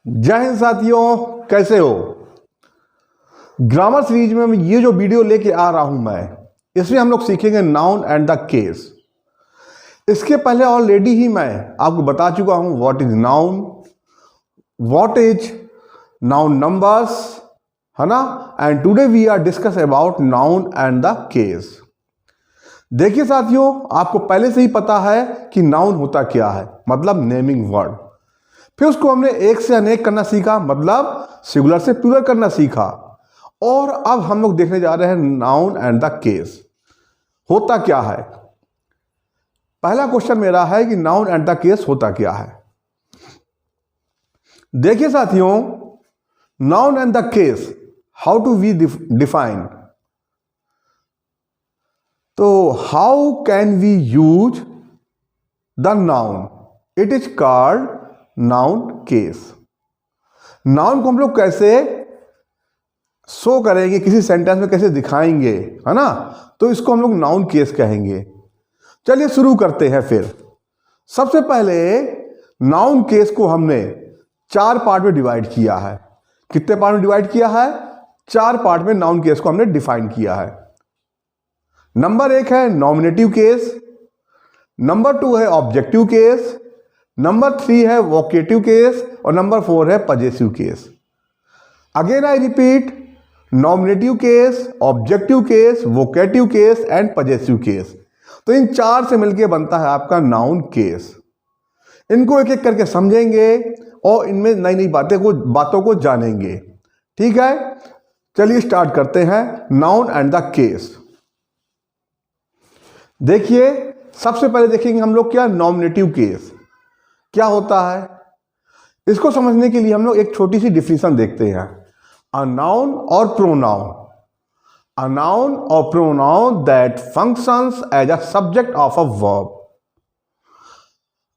जय हिंद साथियों, कैसे हो। ग्रामर सीरीज में ये जो वीडियो लेके आ रहा हूं मैं, इसमें हम लोग सीखेंगे नाउन एंड द केस। इसके पहले ऑलरेडी ही मैं आपको बता चुका हूं what is noun, what is noun numbers, है ना। And today we are discuss about noun and the case. देखिए साथियों, आपको पहले से ही पता है कि नाउन होता क्या है, मतलब नेमिंग वर्ड। फिर उसको हमने एक से अनेक करना सीखा, मतलब सिंगुलर से प्लूरल करना सीखा। और अब हम लोग देखने जा रहे हैं नाउन एंड द केस होता क्या है। पहला क्वेश्चन मेरा है कि नाउन एंड द केस होता क्या है। देखिए साथियों, noun and the case how to we define. तो how can we use the noun, it is called noun case. Noun को हम लोग कैसे शो करेंगे, किसी सेंटेंस में कैसे दिखाएंगे, है ना। तो इसको हम लोग नाउन केस कहेंगे। चलिए शुरू करते हैं। फिर सबसे पहले नाउन केस को हमने 4 पार्ट में डिवाइड किया है। कितने पार्ट में डिवाइड किया है? 4 पार्ट में नाउन केस को हमने डिफाइन किया है। नंबर 1 है नॉमिनेटिव केस, नंबर 2 है ऑब्जेक्टिव केस, नंबर 3 है वोकेटिव केस और नंबर 4 है possessive case. Again I repeat, nominative case, objective case, vocative case and possessive case. तो इन 4 से मिलकर बनता है आपका नाउन केस। इनको एक एक करके समझेंगे और इनमें नई नई बातों को जानेंगे। ठीक है, चलिए स्टार्ट करते हैं नाउन एंड द केस। देखिए, सबसे पहले देखेंगे हम लोग क्या नॉमिनेटिव केस क्या होता है। इसको समझने के लिए हम लोग एक छोटी सी डिफिनेशन देखते हैं। अ नाउन और प्रोनाउन, अ नाउन और pronoun that functions as a subject of a verb.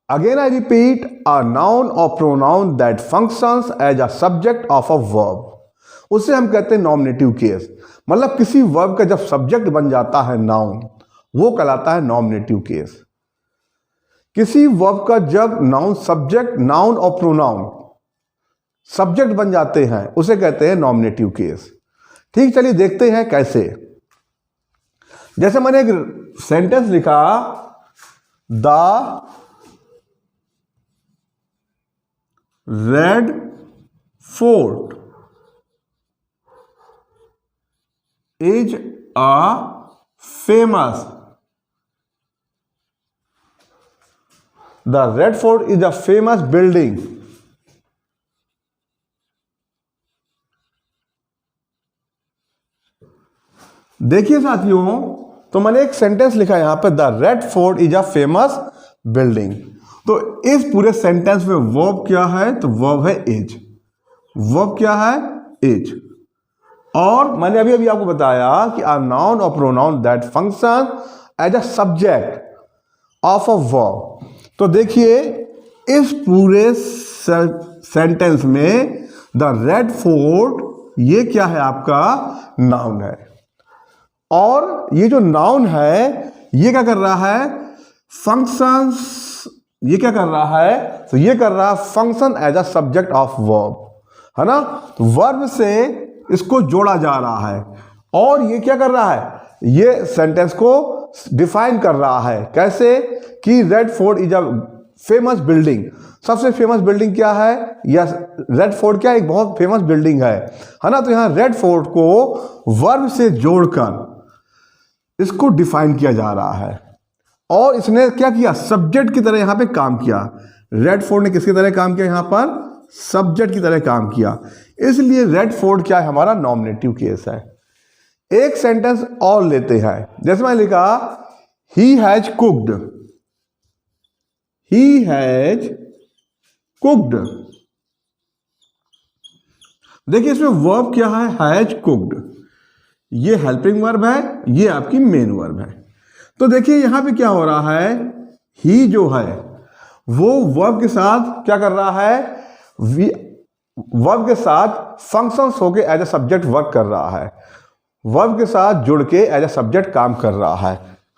Again I repeat, a noun और pronoun that functions as a subject of a verb. उसे हम कहते हैं नॉमिनेटिव केस। मतलब किसी वर्ब का जब सब्जेक्ट बन जाता है नाउन, वो कहलाता है नॉमिनेटिव केस। किसी वर्ब का जब नाउन सब्जेक्ट, नाउन और प्रोनाउन सब्जेक्ट बन जाते हैं, उसे कहते हैं नॉमिनेटिव केस। ठीक, चलिए देखते हैं कैसे। जैसे मैंने एक सेंटेंस लिखा, the red fort is a famous, The Red Fort is a famous building. देखिए साथियों, तो मैंने एक सेंटेंस लिखा यहां पे, the red fort is a famous building. तो इस पूरे सेंटेंस में वर्ब क्या है? तो वर्ब है इज। वर्ब क्या है? इज। और मैंने अभी अभी आपको बताया कि अ नाउन और pronoun that function as a subject of a verb. तो देखिए, इस पूरे सेंटेंस में द रेड फोर्ट, ये क्या है? आपका नाउन है। और ये जो नाउन है, ये क्या कर रहा है? फंक्शंस। ये क्या कर रहा है? तो ये कर रहा है function as a subject of verb, है ना। तो वर्ब से इसको जोड़ा जा रहा है। और ये क्या कर रहा है? ये सेंटेंस को डिफाइन कर रहा है। कैसे? कि red fort is a famous building. सबसे फेमस बिल्डिंग क्या है? या रेड फोर्ट क्या एक बहुत फेमस बिल्डिंग है ना। तो यहां रेड फोर्ट को वर्ब से जोड़कर इसको डिफाइन किया जा रहा है। और इसने क्या किया? सब्जेक्ट की तरह यहां पे काम किया। रेड फोर्ट ने किसकी तरह काम किया? यहां पर सब्जेक्ट की तरह काम किया। इसलिए रेड फोर्ट क्या है? हमारा नॉमिनेटिव केस है। एक सेंटेंस और लेते हैं। जैसे मैंने लिखा, he has cooked, he has cooked. देखिए, इसमें वर्ब क्या है? Has cooked. ये हेल्पिंग वर्ब है, ये आपकी मेन वर्ब है। तो देखिए यहां पे क्या हो रहा है? ही जो है वो वर्ब के साथ क्या कर रहा है? वर्ब के साथ फंक्शंस होके एज अ सब्जेक्ट वर्क कर रहा है। वर्ब के साथ जुड़ के एज अ सब्जेक्ट काम कर रहा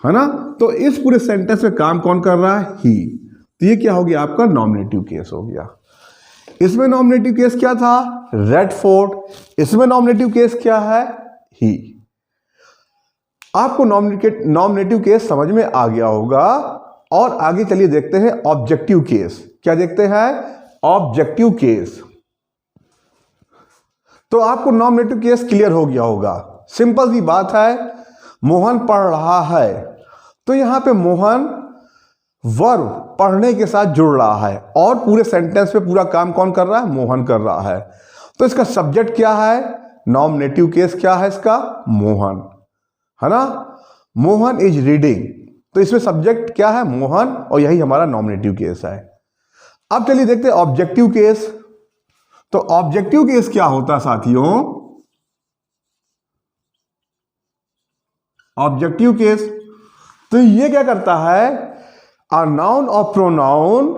है ना। तो इस पूरे सेंटेंस में काम कौन कर रहा है? ही। तो ये क्या हो गया? आपका नॉमिनेटिव केस हो गया। इसमें नॉमिनेटिव केस क्या था? Red fort. इसमें नॉमिनेटिव केस क्या है? ही। आपको नॉमिनेटिव केस समझ में आ गया होगा। और आगे चलिए देखते हैं ऑब्जेक्टिव केस। क्या देखते हैं? Objective case. तो आपको नॉमिनेटिव केस क्लियर हो गया होगा। सिंपल सी बात है, मोहन पढ़ रहा है, तो यहां पे मोहन वर्ब पढ़ने के साथ जुड़ रहा है और पूरे सेंटेंस पे पूरा काम कौन कर रहा है? मोहन कर रहा है। तो इसका सब्जेक्ट क्या है? नॉमिनेटिव केस क्या है इसका? मोहन, है ना। मोहन इज रीडिंग, तो इसमें सब्जेक्ट क्या है? मोहन, और यही हमारा नॉमिनेटिव केस है। अब चलिए देखते हैं ऑब्जेक्टिव केस। तो ऑब्जेक्टिव केस क्या होता है साथियों? ऑब्जेक्टिव केस तो ये क्या करता है? अ नाउन और pronoun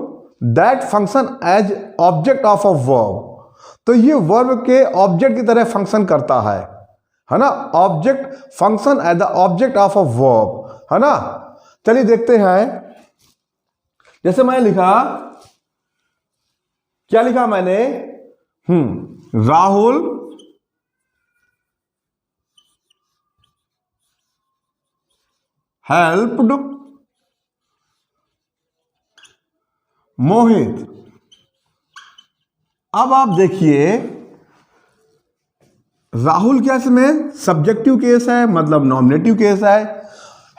that function as object of a verb. तो ये वर्ब के ऑब्जेक्ट की तरह फंक्शन करता है ना। Object function as the object of a verb, है ना। चलिए देखते हैं। जैसे मैंने लिखा, क्या लिखा मैंने? राहुल हेल्प्ड मोहित। अब आप देखिए, राहुल क्या इसमें सब्जेक्टिव केस है, मतलब नॉमिनेटिव केस है।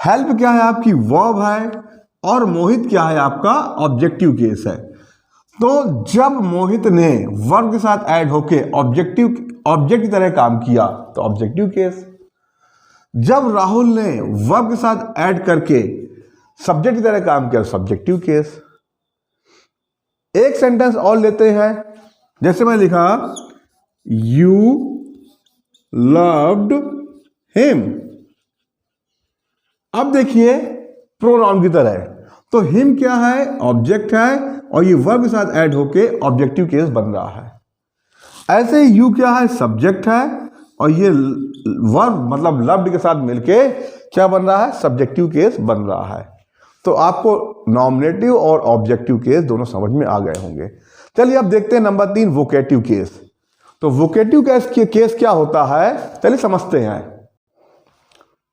हेल्प क्या है? आपकी वर्ब है। और मोहित क्या है? आपका ऑब्जेक्टिव केस है। तो जब मोहित ने वर्ब के साथ ऐड होके ऑब्जेक्ट की तरह काम किया तो ऑब्जेक्टिव केस। जब राहुल ने वर्ब के साथ ऐड करके सब्जेक्ट की तरह काम किया, सब्जेक्टिव केस। एक सेंटेंस और लेते हैं। जैसे मैं लिखा, यू लव्ड हिम। अब देखिए, प्रोनाउन की तरह, तो हिम क्या है? ऑब्जेक्ट है, और ये वर्ब के साथ ऐड होके ऑब्जेक्टिव केस बन रहा है। ऐसे ही यू क्या है? सब्जेक्ट है, और ये वर्ब मतलब लव्ड के साथ मिलके क्या बन रहा है? सब्जेक्टिव केस बन रहा है। तो आपको नॉमिनेटिव और ऑब्जेक्टिव केस दोनों समझ में आ गए होंगे। चलिए अब देखते हैं नंबर 3, वोकेटिव केस। तो वोकेटिव केस क्या होता है, चलिए समझते हैं।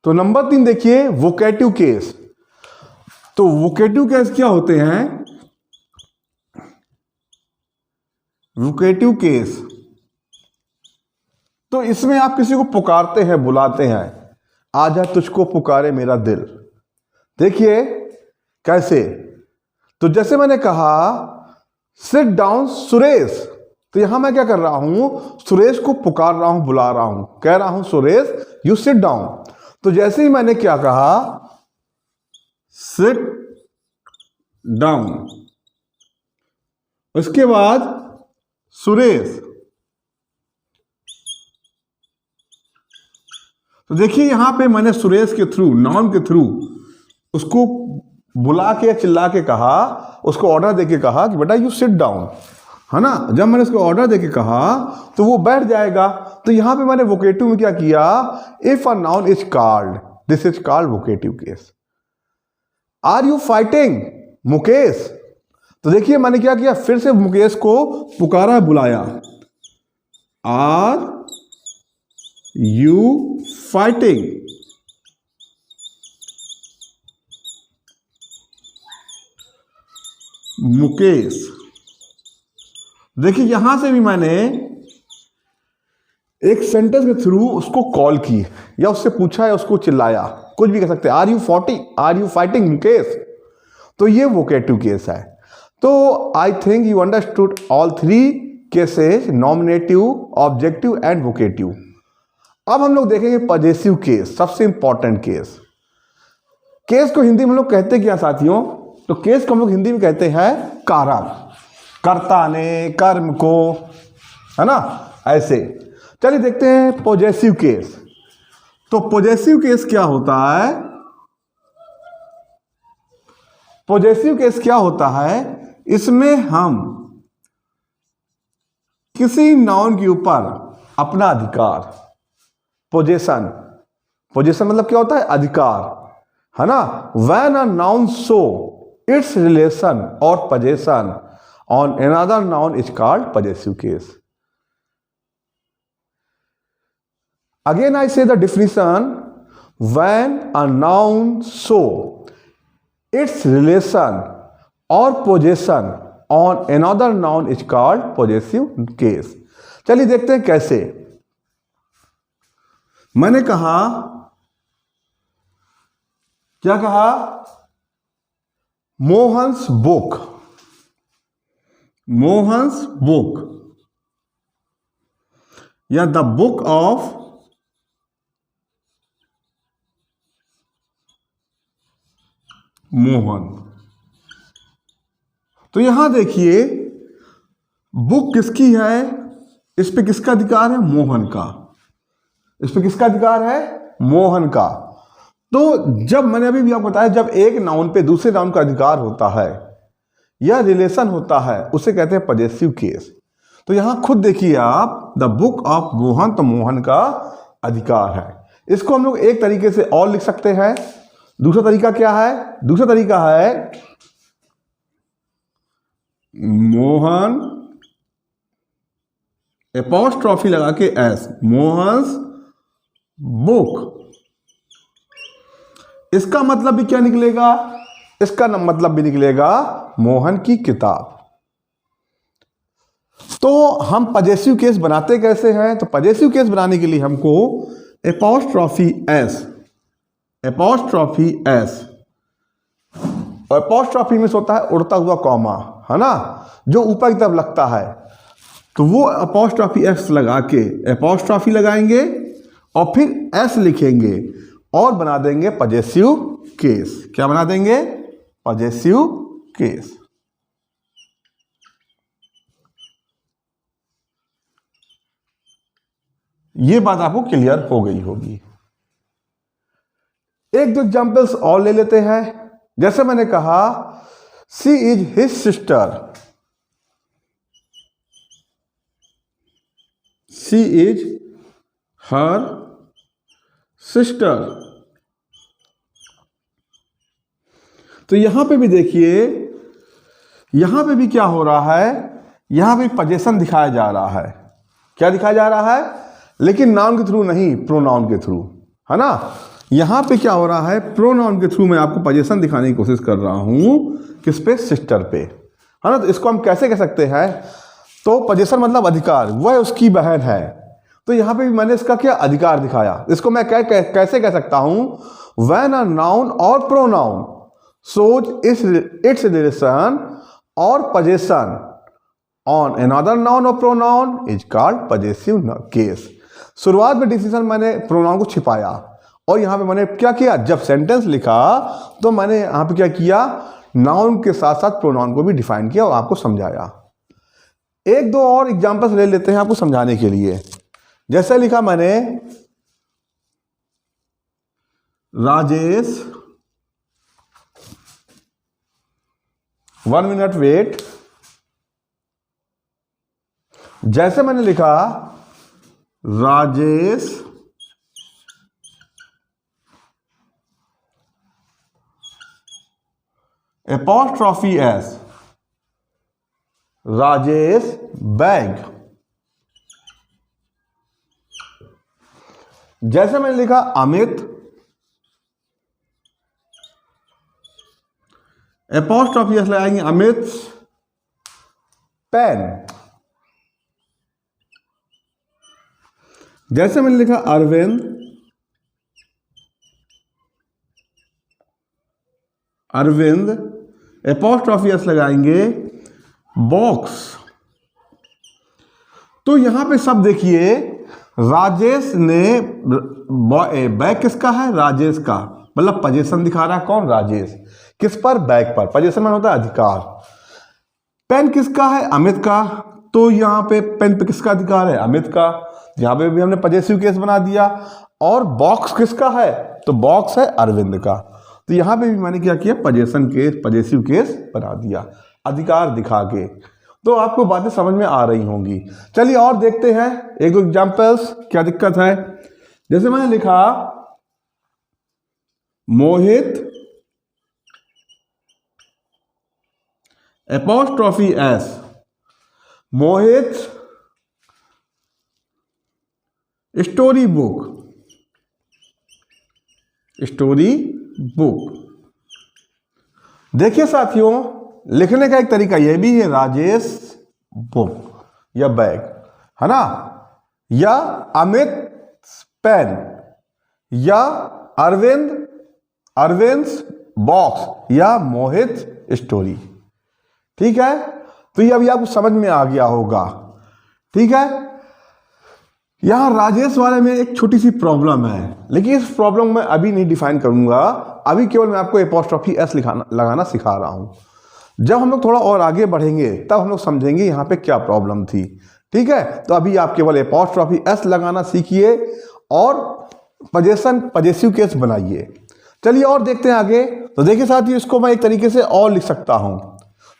तो नंबर 3 देखिए, वोकेटिव केस। तो वोकेटिव केस क्या होते हैं? वोकेटिव केस तो इसमें आप किसी को पुकारते हैं, बुलाते हैं, आजा तुझको पुकारे मेरा दिल। देखिए कैसे। तो जैसे मैंने कहा, सिट डाउन सुरेश, तो यहां मैं क्या कर रहा हूं? सुरेश को पुकार रहा हूं, बुला रहा हूं, कह रहा हूं सुरेश यू सिट डाउन। तो जैसे ही मैंने क्या कहा, सिट डाउन, उसके बाद सुरेश। तो देखिए यहां पे मैंने सुरेश के थ्रू, नाउन के थ्रू उसको बुला के चिल्ला के कहा, उसको ऑर्डर देके कहा कि बेटा यू सिट डाउन, है ना। जब मैंने उसको ऑर्डर देके कहा तो वो बैठ जाएगा। तो यहां पे मैंने वोकेटिव में क्या किया? If a noun is called, this is called vocative case. Are you fighting Mukesh? तो देखिए मैंने क्या किया, फिर से मुकेश को पुकारा, बुलाया। Are you fighting? मुकेश। देखिए यहां से भी मैंने एक सेंटेंस के थ्रू उसको कॉल की, या उससे पूछा, या उसको चिल्लाया, कुछ भी कह सकते हैं। Are you fighting Mukesh? तो ये वोकेटिव केस है। तो I think you understood all 3 cases, nominative, objective and vocative. अब हम लोग देखेंगे पजेसिव केस, सबसे इंपॉर्टेंट केस। केस को हिंदी में लोग कहते क्या साथियों? तो केस को हम लोग हिंदी में कहते हैं कारक, कर्ता ने, कर्म को, है ना, ऐसे। चलिए देखते हैं पॉजेसिव केस। तो पॉजेसिव केस क्या होता है? पॉजेसिव केस क्या होता है? इसमें हम किसी नाउन के ऊपर अपना अधिकार, पोजेशन, पोजेशन मतलब क्या होता है? अधिकार, है ना। When a noun show it's relation और possession on another noun is called possessive case. Again I say the definition, when a noun show its relation or possession on another noun is called possessive case. चलिए देखते हैं कैसे। मैंने कहा, क्या कहा, Mohan's book, Mohan's book या द बुक ऑफ मोहन। तो यहां देखिए बुक किसकी है, इस पे किसका अधिकार है, मोहन का। इस पे किसका अधिकार है, मोहन का। तो जब मैंने अभी भी आपको बताया, जब एक नाउन पे दूसरे नाउन का अधिकार होता है या रिलेशन होता है, उसे कहते हैं पॉजेसिव केस। तो यहां खुद देखिए आप, द बुक ऑफ मोहन, तो मोहन का अधिकार है। इसको हम लोग एक तरीके से और लिख सकते हैं। दूसरा तरीका क्या है, दूसरा तरीका है मोहन एपॉस्ट्रॉफी लगा के एस, मोहन्स बुक। इसका मतलब भी क्या निकलेगा, इसका मतलब भी निकलेगा मोहन की किताब। तो हम पॉजेसिव केस बनाते कैसे हैं, तो पॉजेसिव केस बनाने के लिए हमको एपॉस्ट्रॉफी एस, एपॉस्ट्रॉफी एस, और एपॉस्ट्रॉफी में होता है उड़ता हुआ कॉमा, है ना, जो ऊपर की तरफ लगता है। तो वो एपॉस्ट्रॉफी एस लगा के एपॉस्ट्रॉफी लगाएंगे और फिर एस लिखेंगे और बना देंगे पॉजेसिव केस। क्या बना देंगे, पॉजेसिव केस। ये बात आपको क्लियर हो गई होगी। एक दो एग्जाम्पल्स और ले लेते हैं। जैसे मैंने कहा, she is his sister, she is her sister. तो यहां पे भी देखिए, यहां पे भी क्या हो रहा है, यहां पे पॉजेशन दिखाया जा रहा है। क्या दिखाया जा रहा है, लेकिन नाउन के थ्रू नहीं, प्रोनाउन के थ्रू, है ना। यहां पे क्या हो रहा है, प्रोनाउन के थ्रू मैं आपको पॉजेशन दिखाने की कोशिश कर रहा हूं, किस पे, सिस्टर पे, है ना। तो इसको हम कैसे कह सकते हैं, तो पॉजेशन मतलब अधिकार, वह उसकी बहन है। तो यहां पे भी मैंने इसका क्या अधिकार दिखाया। इसको मैं कैसे कह सकता हूं, व्हेन अ नाउन और pronoun shows its relation or possession on another noun or pronoun is called possessive case। शुरुआत में डिसीजन मैंने प्रोनाउन को छिपाया और यहां पे मैंने क्या किया, जब सेंटेंस लिखा तो मैंने यहां पे क्या किया, नाउन के साथ साथ प्रोनाउन को भी डिफाइन किया और आपको समझाया। एक दो और एग्जांपल्स ले लेते हैं आपको समझाने के लिए। जैसे लिखा मैंने, राजेश, 1 मिनट वेट। जैसे मैंने लिखा Rajesh apostrophe S, Rajesh bag. जैसे मैंने लिखा अमित एपॉस्ट्रॉफी एस लगाएंगे, अमित पेन। जैसे मैंने लिखा अरविंद, अरविंद एपॉस्ट्रॉफी एस लगाएंगे, बॉक्स। तो यहां पे सब देखिए, राजेश ने, बैग किसका है, राजेश का, मतलब पॉजेशन दिखा रहा है कौन, राजेश। किस पर, बैग पर। पॉजेशन में होता है अधिकार। पेन किसका है, अमित का। तो यहां पे पेन पे किसका अधिकार है, अमित का। यहां पे भी हमने पॉजेसिव केस बना दिया। और बॉक्स किसका है, तो बॉक्स है अरविंद का। तो यहां पे भी मैंने क्या किया, पॉजेशन केस, पॉजेसिव केस बना दिया अधिकार दिखा के। तो आपको बातें समझ में आ रही होंगी। चलिए और देखते हैं एक दो एग्जाम्पल्स, क्या दिक्कत है। जैसे मैंने लिखा मोहित एपोस्ट्रॉफी एस, मोहित स्टोरी बुक, स्टोरी बुक। देखिए साथियों, लिखने का एक तरीका यह भी है, राजेश बुक या बैग, है ना, या अमित पेन, या अरविंद बॉक्स, या मोहित स्टोरी। ठीक है, तो ये अभी आपको समझ में आ गया होगा। ठीक है, यहां राजेश वाले में एक छोटी सी प्रॉब्लम है, लेकिन इस प्रॉब्लम में अभी नहीं डिफाइन करूंगा, अभी केवल मैं आपको एपोस्ट्रॉफी एस लगाना सिखा रहा हूं। जब हम लोग थोड़ा और आगे बढ़ेंगे तब हम लोग समझेंगे यहां पे क्या प्रॉब्लम थी। ठीक है, तो अभी आप केवल एपोस्ट्रॉफी एस लगाना सीखिए और पजेसिव केस बनाइए। चलिए और देखते हैं आगे। तो देखिए साथियों, इसको मैं एक तरीके से और लिख सकता हूं,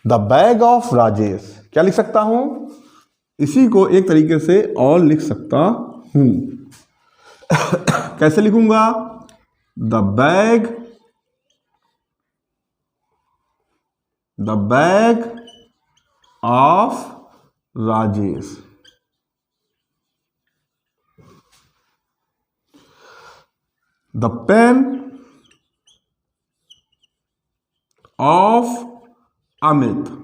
द बैग ऑफ राजेश। क्या लिख सकता हूं? इसी को एक तरीके से और लिख सकता हूं। कैसे लिखूंगा? The bag of Rajesh. The pain of Amit.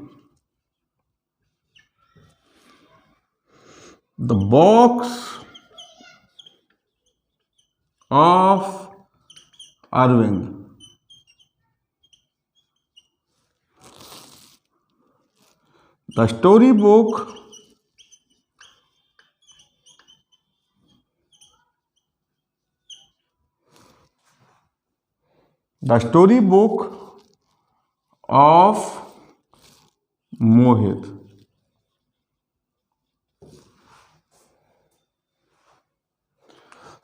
The box of Arvind. The storybook of Mohit.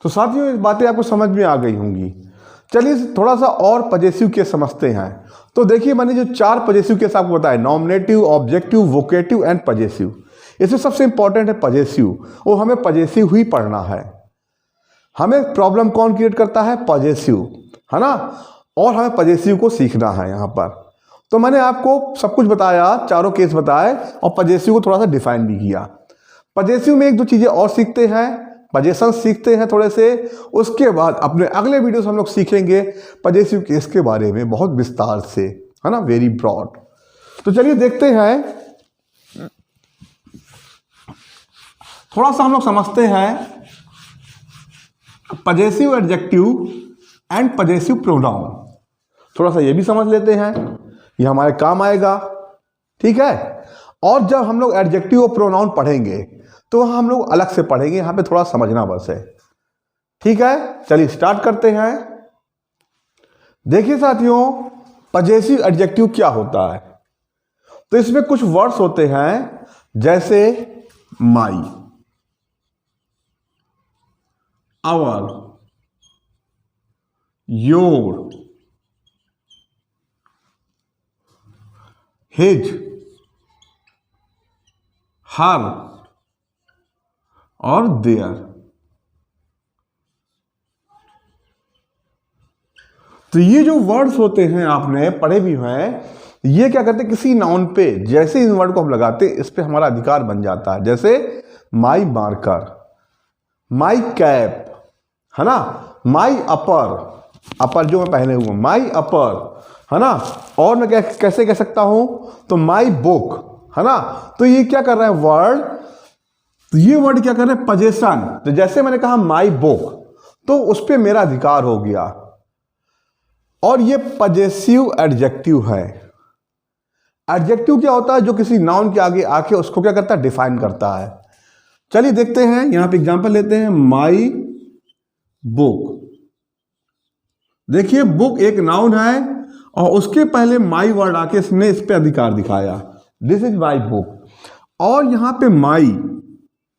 तो साथियों, इस बातें आपको समझ में आ गई होंगी। चलिए थोड़ा सा और पजेसिव केस समझते हैं। तो देखिए, मैंने जो 4 पजेसिव केस आपको बताया, nominative, objective, vocative and possessive. इसमें सबसे इंपॉर्टेंट है पजेसिव, और हमें पजेसिव ही पढ़ना है। हमें प्रॉब्लम कौन क्रिएट करता है? पजेसिव, है ना, और हमें पजेसिव को सीखना है यहाँ पर। तो मैंने आपको सब कुछ बताया, चारों केस बताए, और पजेसिव को थोड़ा सा डिफाइन भी किया। पजेसिव में 1-2 चीजें और सीखते हैं, पजेशन सीखते हैं थोड़े से। उसके बाद अपने अगले वीडियो से हम लोग सीखेंगे पजेसिव केस के बारे में बहुत विस्तार से, है ना, वेरी ब्रॉड। तो चलिए देखते हैं, थोड़ा सा हम लोग समझते हैं possessive adjective and possessive pronoun. थोड़ा सा ये भी समझ लेते हैं, ये हमारे काम आएगा। ठीक है, और जब हम लोग एडजेक्टिव और प्रोनाउन पढ़ेंगे तो हम लोग अलग से पढ़ेंगे, यहां पे थोड़ा समझना बस है। ठीक है, चलिए स्टार्ट करते हैं। देखिए साथियों, पजेसिव एडजेक्टिव क्या होता है? तो इसमें कुछ वर्ड्स होते हैं, जैसे माई, आवर, योर, हिज, हर और देयर। तो ये जो वर्ड्स होते हैं आपने पढ़े भी हैं, ये क्या करते हैं, किसी नाउन पे जैसे इन वर्ड को हम लगाते हैं, इस पे हमारा अधिकार बन जाता है। जैसे माई मार्कर, माई कैप, है ना, माई अपर जो मैं पहने हुआ, माई अपर, है ना। और मैं कैसे कह सकता हूं? तो माई बुक, है ना। तो ये क्या कर रहा है वर्ड? तो ये वर्ड क्या कर रहे हैं? पजेशन। तो जैसे मैंने कहा माई बुक, तो उस पर मेरा अधिकार हो गया, और ये पजेसिव एडजेक्टिव है। एडजेक्टिव क्या होता है? जो किसी नाउन के आगे आके उसको क्या करता है? डिफाइन करता है। चलिए देखते हैं, यहां पे एग्जांपल लेते हैं, माई बुक। देखिए, बुक एक नाउन है और उसके पहले माई वर्ड आके इसने इस पे अधिकार दिखाया, दिस इज माई बुक। और यहां पे माई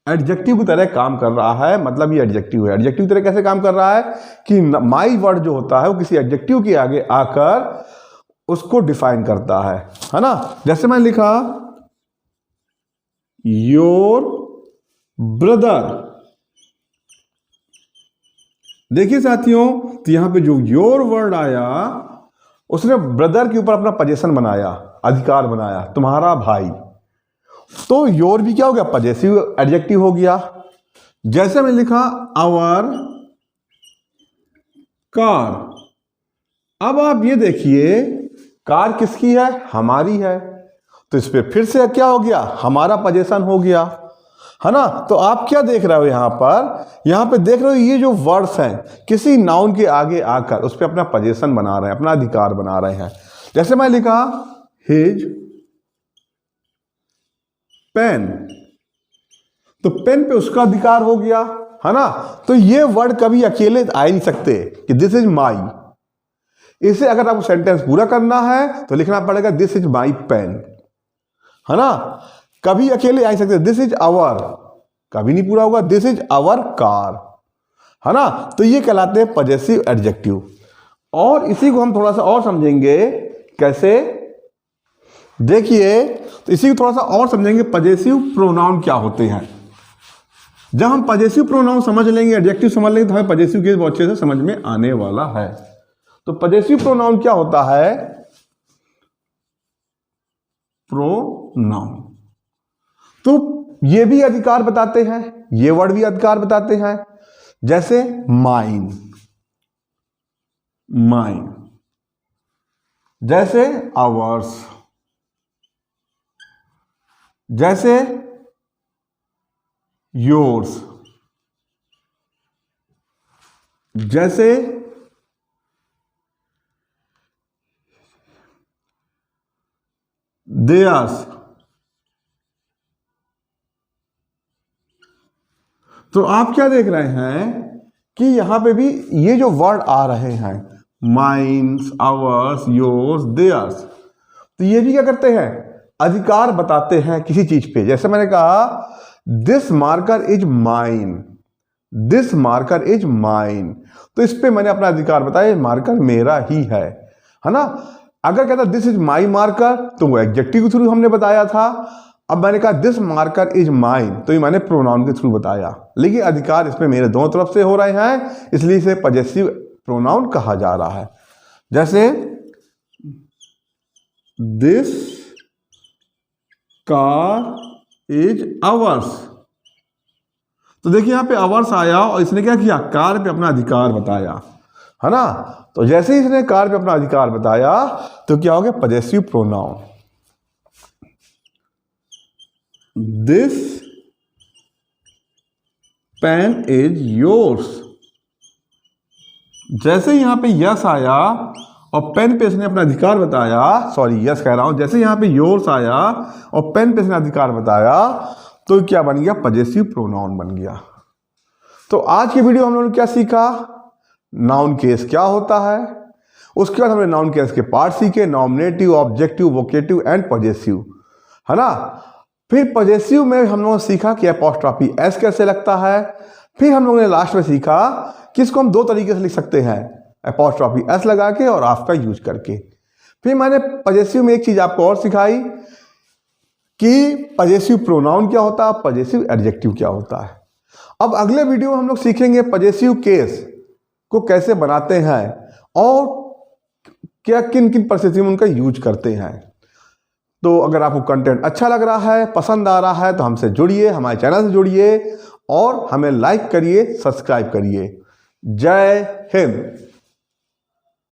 एडजेक्टिव की तरह काम कर रहा है, मतलब ये एडजेक्टिव है। एडजेक्टिव की तरह कैसे काम कर रहा है कि माई वर्ड जो होता है वो किसी एडजेक्टिव के आगे आकर उसको डिफाइन करता है ना। जैसे मैंने लिखा योर ब्रदर। देखिए साथियों, तो यहां पे जो योर वर्ड आया उसने ब्रदर के ऊपर अपना पोजीशन बनाया, अधिकार बनाया, तुम्हारा भाई। तो योर भी क्या हो गया, पजेसिव एडजेक्टिव हो गया। जैसे मैं लिखा आवर कार, अब आप ये देखिए कार किसकी है, हमारी है, तो इस पे फिर से क्या हो गया, हमारा पजेशन हो गया, है ना। तो आप क्या देख रहे हो यहां पे देख रहे हो ये जो वर्ड्स हैं किसी नाउन के आगे आकर उस पर अपना पजेशन बना रहे हैं, अपना अधिकार बना रहे हैं। जैसे मैं लिखा हिज पेन, तो पेन पे उसका अधिकार हो गया, है ना। तो ये वर्ड कभी अकेले आ ही नहीं सकते कि दिस इज माई। इसे अगर आपको सेंटेंस पूरा करना है तो लिखना पड़ेगा दिस इज माई पेन, है ना। कभी अकेले आ ही सकते, दिस इज आवर कभी नहीं पूरा होगा, दिस इज आवर कार, है ना। तो ये कहलाते हैं पजेसिव एडजेक्टिव। और इसी को हम थोड़ा सा और समझेंगे, कैसे देखिए, तो इसी को थोड़ा सा और समझेंगे पजेसिव प्रोनाउन क्या होते हैं। जब हम पजेसिव प्रोनाउन समझ लेंगे, एडजेक्टिव समझ लेंगे, तो हमें पजेसिव केस बहुत अच्छे से समझ में आने वाला है। तो पजेसिव प्रोनाउन क्या होता है, प्रोनाउन तो ये भी अधिकार बताते हैं, ये वर्ड भी अधिकार बताते हैं। जैसे माइन, माइन, जैसे आवर्स, जैसे योर्स, जैसे देयर्स। तो आप क्या देख रहे हैं कि यहां पे भी ये जो वर्ड आ रहे हैं, माइन्स, आवर्स, योर्स, देयर्स, तो ये भी क्या करते हैं, अधिकार बताते हैं किसी चीज पे। जैसे मैंने कहा this marker is mine, this marker is mine, तो इस पे मैंने अपना अधिकार बताया, मार्कर मेरा ही है ना। अगर कहता दिस इज माई मार्कर तो वो एडजेक्टिव के थ्रू हमने बताया था। अब मैंने कहा दिस मार्कर इज माइन, तो ये मैंने प्रोनाउन के थ्रू बताया, लेकिन अधिकार इसमें मेरे दोनों तरफ से हो रहे हैं, इसलिए इसे पजेसिव प्रोनाउन कहा जा रहा है। जैसे दिस कार इज आवर्स, तो देखिए यहां पे आवर्स आया और इसने क्या किया, कार पे अपना अधिकार बताया, है ना। तो जैसे ही इसने कार पे अपना अधिकार बताया तो क्या हो गया, possessive pronoun. This pen is yours, जैसे यहां पे यस आया और पेन पे इसने अपना अधिकार बताया, सॉरी यस कह रहा हूं, जैसे यहां पे योर्स आया और पेन पे इसने अधिकार बताया तो क्या बन गया, पजेसिव प्रोनाउन बन गया। तो आज की वीडियो हम लोगों ने क्या सीखा, नाउन केस क्या होता है, उसके बाद हमने नाउन केस के पार्ट सीखे, nominative, objective, vocative and possessive, है ना। फिर पजेसिव में हम लोगों ने सीखा कि एपोस्ट्रॉफी एस कैसे लगता है। फिर हम लोगों ने लास्ट में सीखा कि इसको हम दो तरीके से लिख सकते हैं, एपोस्ट्रॉफी एस लगा के और ऑफ का यूज करके। फिर मैंने पजेसिव में एक चीज आपको और सिखाई कि पजेसिव प्रोनाउन क्या होता है, पजेसिव एडजेक्टिव क्या होता है। अब अगले वीडियो में हम लोग सीखेंगे पजेसिव केस को कैसे बनाते हैं और क्या किन किन परिस्थितियों में उनका यूज करते हैं। तो अगर आपको कंटेंट अच्छा लग रहा है, पसंद आ रहा है, तो हमसे जुड़िए, हमारे चैनल से जुड़िए और हमें लाइक करिए, सब्सक्राइब करिए। जय हिंद।